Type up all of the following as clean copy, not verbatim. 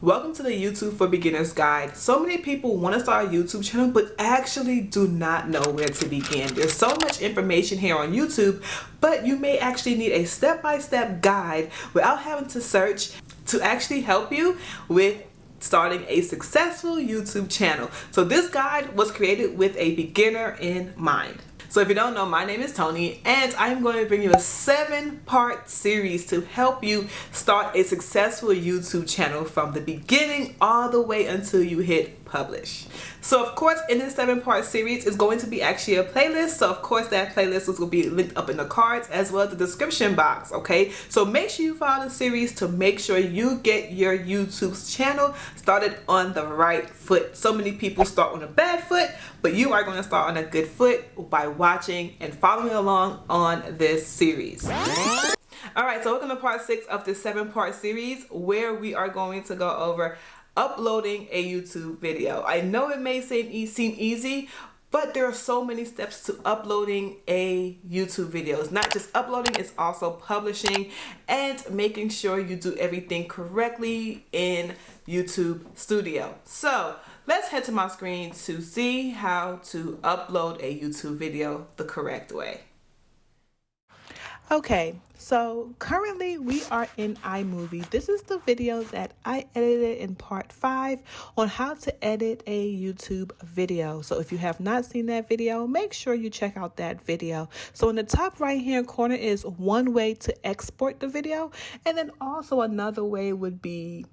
Welcome to the YouTube for Beginners guide. So many people want to start a YouTube channel but actually do not know where to begin. There's so much information here on YouTube, but you may actually need a step-by-step guide without having to search to actually help you with starting a successful YouTube channel. So this guide was created with a beginner in mind. So if you don't know, my name is Tony and I'm going to bring you a 7-part series to help you start a successful YouTube channel from the beginning all the way until you hit publish. So of course in this 7-part series is going to be actually a playlist. So of course that playlist is going to be linked up in the cards as well as the description box, okay? So make sure you follow the series to make sure you get your YouTube channel started on the right foot. So many people start on a bad foot, but you are going to start on a good foot by watching and following along on this series. Alright, so welcome to part 6 of this 7-part series where we are going to go over uploading a YouTube video. I know it may seem easy, but there are so many steps to uploading a YouTube video. It's not just uploading, it's also publishing and making sure you do everything correctly in YouTube Studio. So let's head to my screen to see how to upload a YouTube video the correct way. Okay, so currently we are in iMovie. This is the video that I edited in part 5 on how to edit a YouTube video. So if you have not seen that video, make sure you check out that video. So in the top right hand corner is one way to export the video, and then also another way would be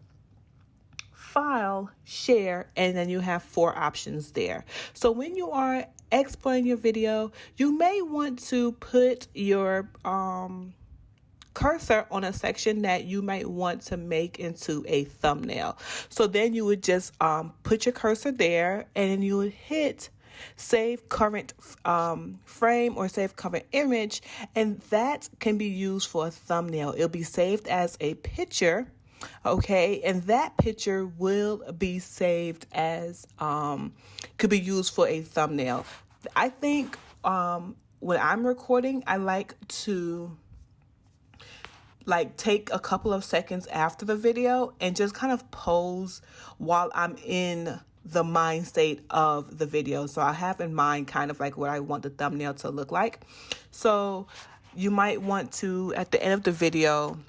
file, share, and then you have 4 options there. So when you are exporting your video, you may want to put your cursor on a section that you might want to make into a thumbnail. So then you would just put your cursor there and then you would hit save current frame or save current image, and that can be used for a thumbnail. It'll be saved as a picture. Okay, and that picture will be saved as could be used for a thumbnail. I think when I'm recording, I like to take a couple of seconds after the video and just kind of pose while I'm in the mind state of the video. So I have in mind kind of like what I want the thumbnail to look like. So you might want to, at the end of the video,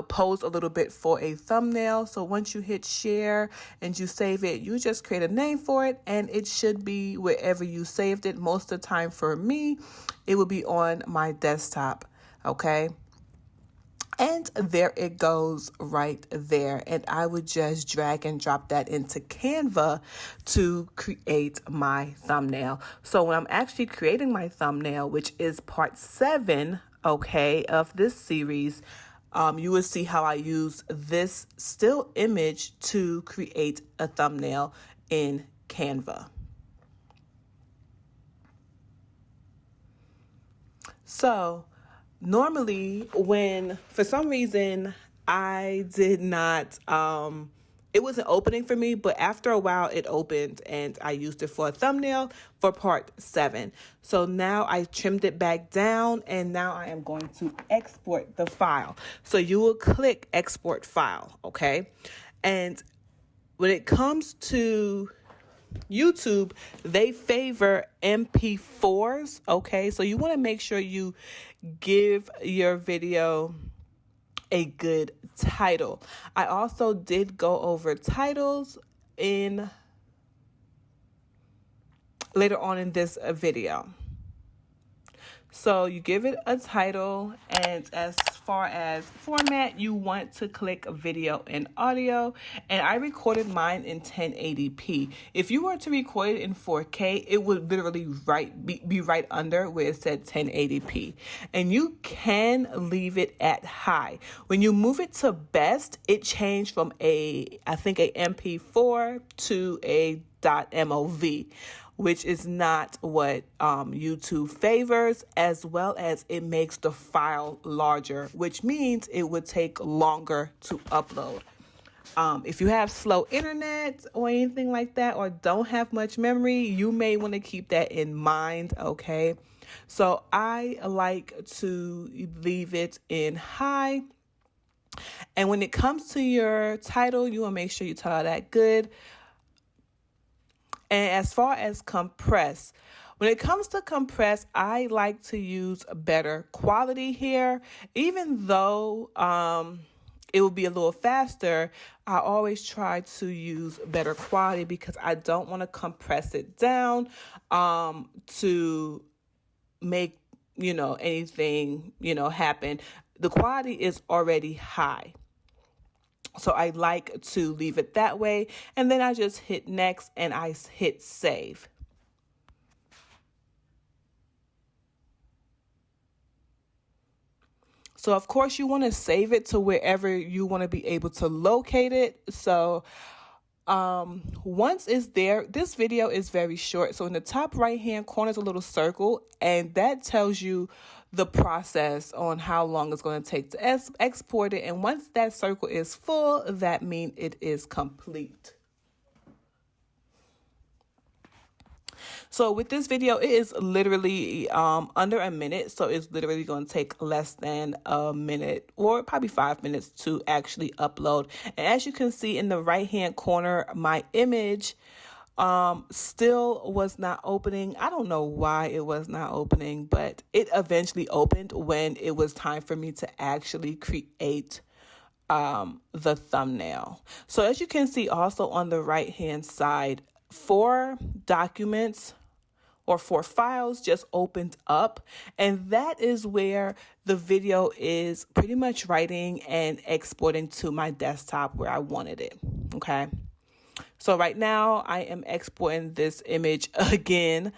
pose a little bit for a thumbnail. So once you hit share and you save it, you just create a name for it and it should be wherever you saved it. Most of the time for me, it will be on my desktop. Okay. And there it goes right there. And I would just drag and drop that into Canva to create my thumbnail. So when I'm actually creating my thumbnail, which is part 7, okay, of this series, you will see how I use this still image to create a thumbnail in Canva. So normally when for some reason I did not, it wasn't opening for me, but after a while it opened and I used it for a thumbnail for part 7. So now I trimmed it back down and now I am going to export the file. So you will click export file, okay? And when it comes to YouTube, they favor MP4s, okay? So you want to make sure you give your video a good title. I also did go over titles in later on in this video. So you give it a title, and as far as format, you want to click video and audio, and I recorded mine in 1080p. If you were to record it in 4K, it would literally be right under where it said 1080p, and you can leave it at high. When you move it to best, it changed from I think a MP4 to a .mov, which is not what YouTube favors, as well as it makes the file larger, which means it would take longer to upload. If you have slow internet or anything like that, or don't have much memory, you may want to keep that in mind, okay? So I like to leave it in high And when it comes to your title, you want to make sure you title that good. And as far as compress, when it comes to compress, I like to use better quality here. Even though it will be a little faster, I always try to use better quality because I don't want to compress it down to make, anything, happen. The quality is already high. So I like to leave it that way. And then I just hit next and I hit save. So of course you want to save it to wherever you want to be able to locate it. So once it's there, this video is very short. So in the top right hand corner is a little circle, and that tells you the process on how long it's going to take to export it. And once that circle is full, that means it is complete. So with this video, it is literally under a minute. So it's literally going to take less than a minute or probably 5 minutes to actually upload. And as you can see in the right hand corner, my image still was not opening. I don't know why it was not opening, but it eventually opened when it was time for me to actually create the thumbnail. So as you can see also on the right hand side, 4 documents or 4 files just opened up, and that is where the video is pretty much writing and exporting to my desktop where I wanted it. Okay. So right now I am exporting this image again,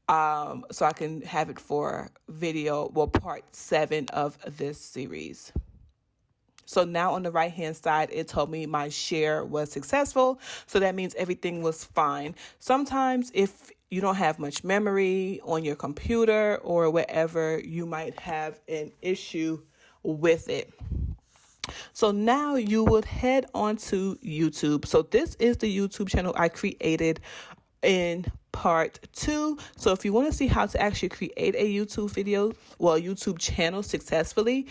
so I can have it for video, part 7 of this series. So now on the right hand side, it told me my share was successful. So that means everything was fine. Sometimes if you don't have much memory on your computer or wherever, you might have an issue with it. So now you would head on to YouTube. So this is the YouTube channel I created in part 2. So if you want to see how to actually create a YouTube channel successfully,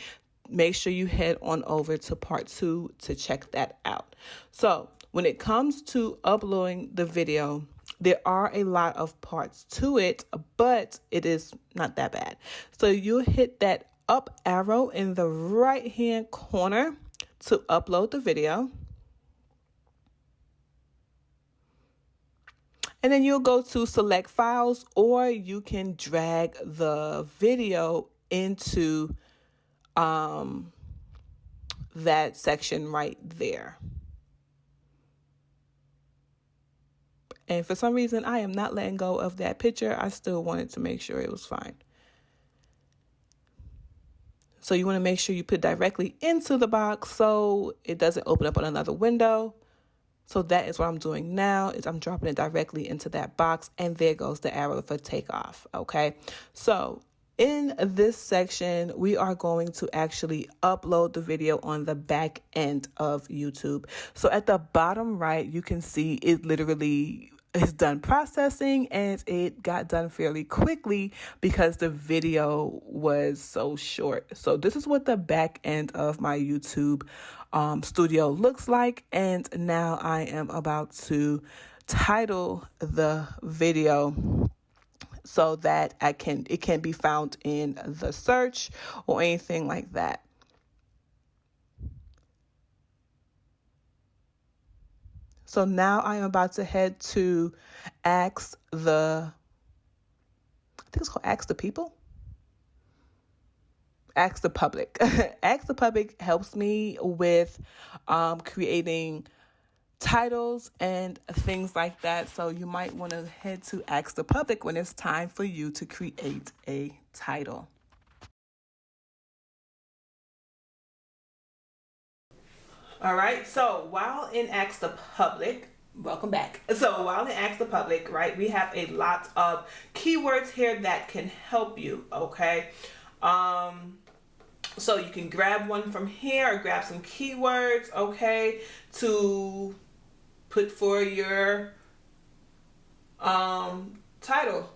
make sure you head on over to part 2 to check that out. So when it comes to uploading the video, there are a lot of parts to it, but it is not that bad. So you hit that up arrow in the right hand corner to upload the video. And then you'll go to select files, or you can drag the video into that section right there. And for some reason, I am not letting go of that picture. I still wanted to make sure it was fine. So you want to make sure you put directly into the box so it doesn't open up on another window. So that is what I'm doing now, is I'm dropping it directly into that box, and there goes the arrow for takeoff. Okay. So in this section, we are going to actually upload the video on the back end of YouTube. So at the bottom right, you can see it literally is done processing, and it got done fairly quickly because the video was so short. So this is what the back end of my YouTube studio looks like. And now I am about to title the video so that it can be found in the search or anything like that. So now I am about to head to Ask the People? Ask the Public. Ask the Public helps me with creating titles and things like that. So you might want to head to Ask the Public when it's time for you to create a title. All right. So while in Ask the Public, welcome back. So while in Ask the Public, right, we have a lot of keywords here that can help you. Okay. So you can grab one from here or grab some keywords, okay, to put for your title.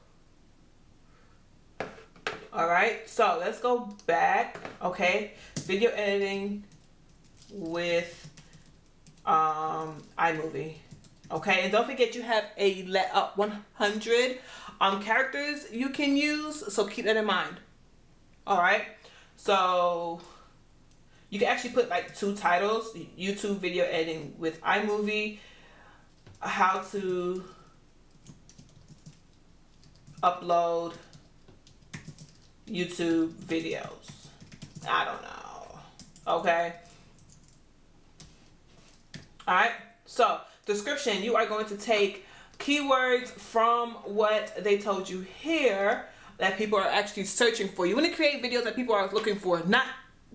All right, so let's go back. Okay, video editing, with iMovie. Okay, and don't forget you have a 100 characters you can use, so keep that in mind. All right, so you can actually put like 2 titles: YouTube video editing with iMovie, how to upload YouTube videos. I don't know. Okay. All right. So description, you are going to take keywords from what they told you here that people are actually searching for. You want to create videos that people are looking for, not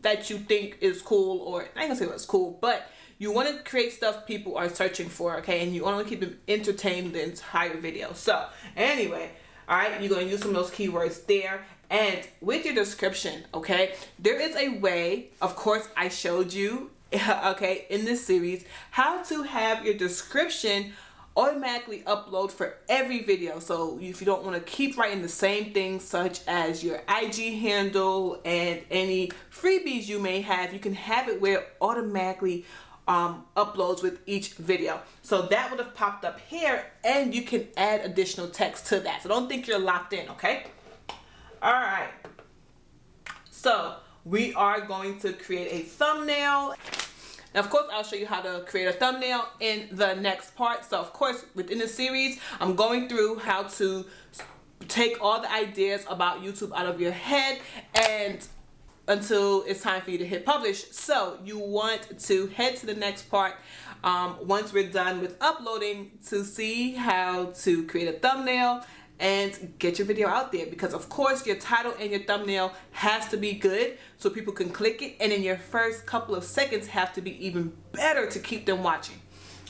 that you think is cool, or I ain't gonna say what's cool, but you want to create stuff people are searching for, okay? And you want to keep them entertained the entire video. So anyway, all right, you're going to use some of those keywords there. And with your description, okay, there is a way, of course, I showed you, okay, in this series, how to have your description automatically upload for every video. So if you don't want to keep writing the same things, such as your IG handle and any freebies you may have, you can have it where it automatically uploads with each video. So that would have popped up here, and you can add additional text to that. So don't think you're locked in, okay? All right. So we are going to create a thumbnail. And of course, I'll show you how to create a thumbnail in the next part. So of course, within the series, I'm going through how to take all the ideas about YouTube out of your head and until it's time for you to hit publish. So you want to head to the next part once we're done with uploading to see how to create a thumbnail and get your video out there, because of course your title and your thumbnail has to be good so people can click it, and in your first couple of seconds have to be even better to keep them watching.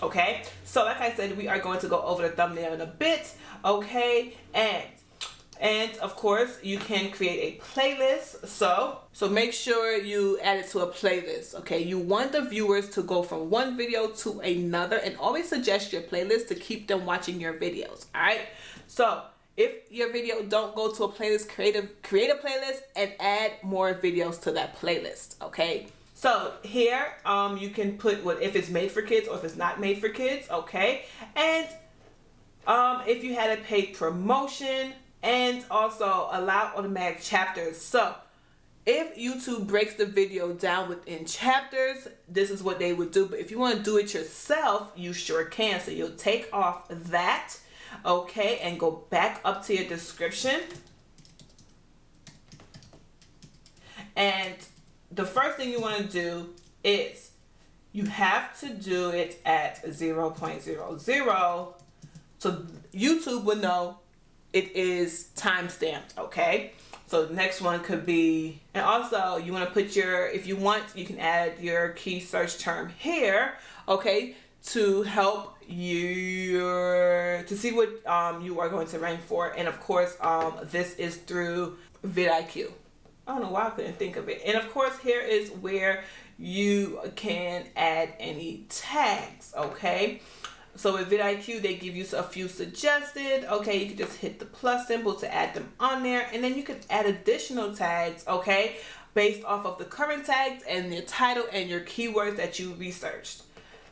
Okay, so like I said, we are going to go over the thumbnail in a bit. Okay, and of course you can create a playlist. So make sure you add it to a playlist. Okay, you want the viewers to go from one video to another, and always suggest your playlist to keep them watching your videos. All right, so if your video don't go to a playlist, create a playlist and add more videos to that playlist. Okay, so here you can put what if it's made for kids or if it's not made for kids. Okay, and if you had a paid promotion, and also allow automatic chapters. So if YouTube breaks the video down within chapters, this is what they would do. But if you want to do it yourself, you sure can. So you'll take off that, okay, and go back up to your description. And the first thing you want to do is you have to do it at 0.00, so YouTube will know it is time stamped. Okay, so the next one could be, and also you want to put your, if you want, you can add your key search term here, okay, to help you to see what you are going to rank for. And of course this is through vidIQ. I don't know why I couldn't think of it. And of course here is where you can add any tags. Okay, so with vidIQ, they give you a few suggested. Okay, you can just hit the plus symbol to add them on there, and then you can add additional tags, okay, based off of the current tags and your title and your keywords that you researched.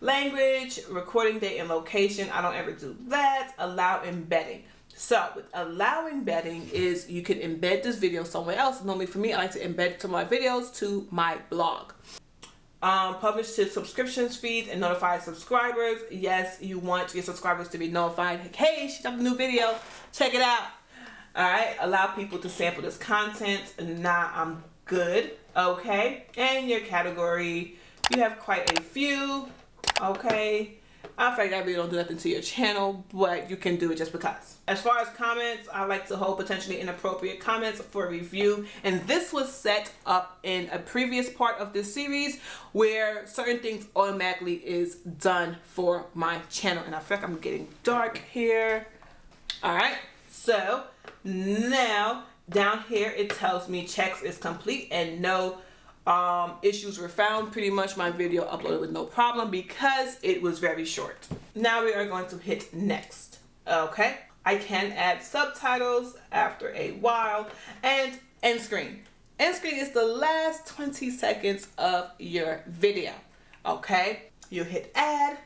Language, recording date, and location. I don't ever do that. Allow embedding. So with allow embedding is you can embed this video somewhere else. Normally for me, I like to embed some of my videos to my blog. Publish to subscriptions feeds and notify subscribers. Yes, you want your subscribers to be notified. Like, hey, she dropped a new video. Check it out. All right. Allow people to sample this content. Nah, I'm good. Okay. And your category, you have quite a few. Okay. I feel like I really don't do nothing to your channel, but you can do it just because. As far as comments, I like to hold potentially inappropriate comments for review. And this was set up in a previous part of this series where certain things automatically is done for my channel. And I feel like I'm getting dark here. All right. So now down here, it tells me checks is complete and no issues were found. Pretty much my video uploaded with no problem because it was very short. Now we are going to hit next. Okay, I can add subtitles after a while, and end screen. End screen is the last 20 seconds of your video. Okay, you hit add.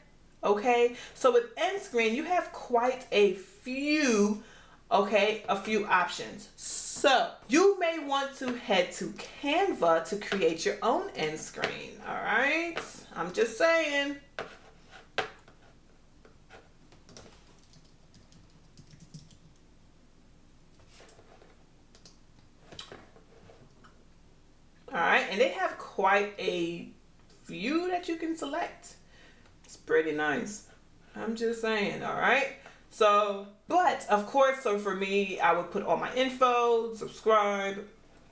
Okay, so with end screen, you have quite a few, okay, a few options. So you may want to head to Canva to create your own end screen. All right, I'm just saying. All right, and they have quite a few that you can select. It's pretty nice. I'm just saying, all right? So, but of course, so for me, I would put all my info, subscribe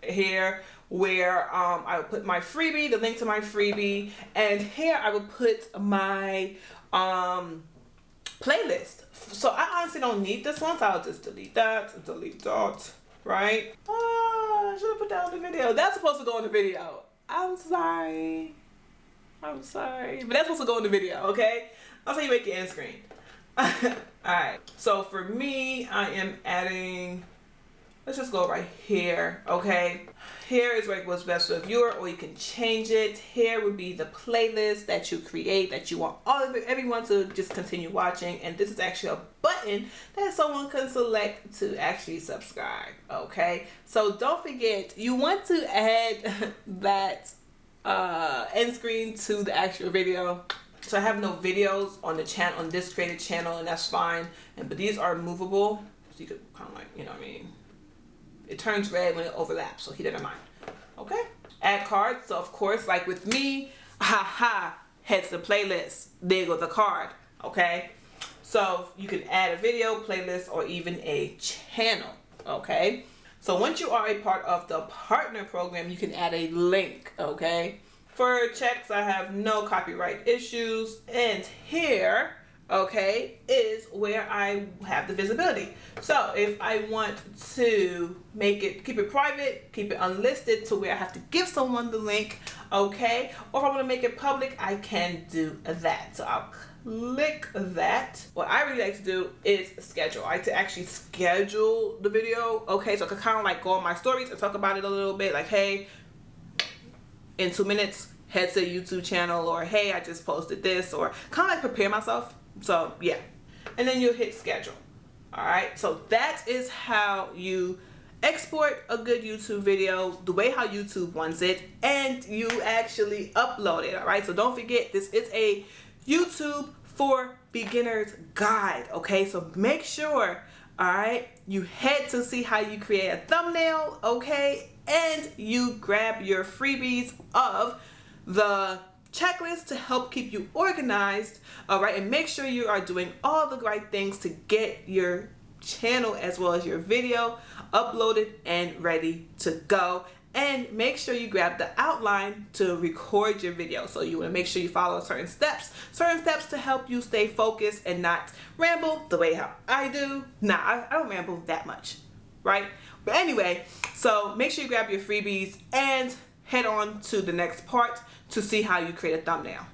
here, where I would put my freebie, the link to my freebie, and here I would put my playlist. So I honestly don't need this one, so I'll just delete that, right? I should have put that on the video. That's supposed to go in the video. I'm sorry. But that's supposed to go in the video, okay? That's how you make your end screen. Alright, so for me, I am adding, let's just go right here, okay? Here is what's best for the viewer, or you can change it. Here would be the playlist that you create, that you want everyone to just continue watching. And this is actually a button that someone can select to actually subscribe, okay? So don't forget, you want to add that end screen to the actual video. So I have no videos on the channel, on this created channel, and that's fine. But these are movable, so you could kind of like, you know what I mean? It turns red when it overlaps, so keep that in mind. Okay? Add cards. So of course, like with me, heads to playlist. There goes the card. Okay? So you can add a video, playlist, or even a channel. Okay? So once you are a part of the partner program, you can add a link. Okay? For checks, I have no copyright issues. And here, okay, is where I have the visibility. So if I want to keep it private, keep it unlisted to where I have to give someone the link, okay, or if I want to make it public, I can do that. So I'll click that. What I really like to do is schedule. I like to actually schedule the video, okay, so I can kind of like go on my stories and talk about it a little bit, like, hey, in 2 minutes, head to the YouTube channel, or hey, I just posted this, or kind of like prepare myself. So yeah, and then you'll hit schedule. All right, so that is how you export a good YouTube video the way how YouTube wants it, and you actually upload it. All right, so don't forget, this is a YouTube for beginners guide. Okay, so make sure, all right, you head to see how you create a thumbnail, okay, and you grab your freebies of the checklist to help keep you organized, all right, and make sure you are doing all the right things to get your channel as well as your video uploaded and ready to go. And make sure you grab the outline to record your video. So you want to make sure you follow certain steps to help you stay focused and not ramble the way how I do. Nah, I don't ramble that much, right? But anyway, so make sure you grab your freebies and head on to the next part to see how you create a thumbnail.